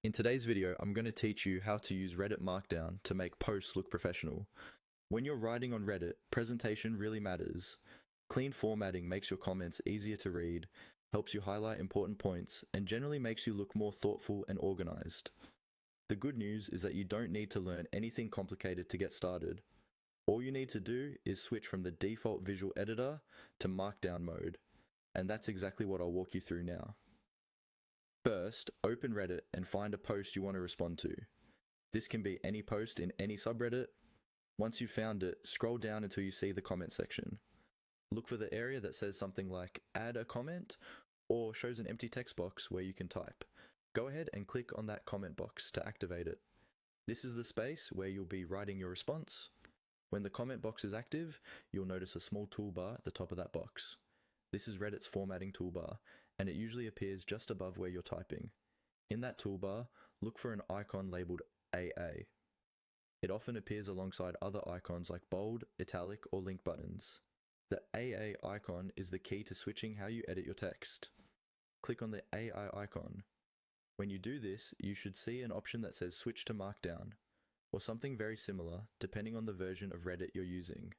In today's video, I'm going to teach you how to use Reddit Markdown to make posts look professional. When you're writing on Reddit, presentation really matters. Clean formatting makes your comments easier to read, helps you highlight important points, and generally makes you look more thoughtful and organized. The good news is that you don't need to learn anything complicated to get started. All you need to do is switch from the default visual editor to Markdown mode, and that's exactly what I'll walk you through now. First, open Reddit and find a post you want to respond to. This can be any post in any subreddit. Once you've found it, scroll down until you see the comment section. Look for the area that says something like add a comment or shows an empty text box where you can type. Go ahead and click on that comment box to activate it. This is the space where you'll be writing your response. When the comment box is active, you'll notice a small toolbar at the top of that box. This is Reddit's formatting toolbar, and it usually appears just above where you're typing. In that toolbar, look for an icon labeled AA. It often appears alongside other icons like bold, italic, or link buttons. The AA icon is the key to switching how you edit your text. Click on the AA icon. When you do this, you should see an option that says Switch to Markdown, or something very similar depending on the version of Reddit you're using.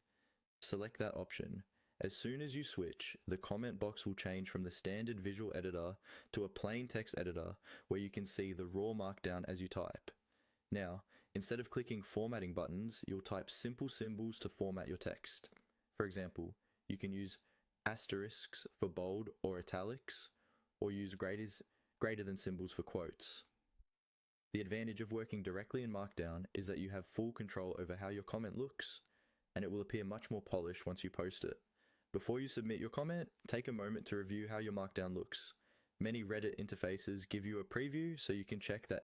Select that option. As soon as you switch, the comment box will change from the standard visual editor to a plain text editor where you can see the raw markdown as you type. Now, instead of clicking formatting buttons, you'll type simple symbols to format your text. For example, you can use asterisks for bold or italics, or use greater than symbols for quotes. The advantage of working directly in Markdown is that you have full control over how your comment looks, and it will appear much more polished once you post it. Before you submit your comment, take a moment to review how your Markdown looks. Many Reddit interfaces give you a preview so you can check that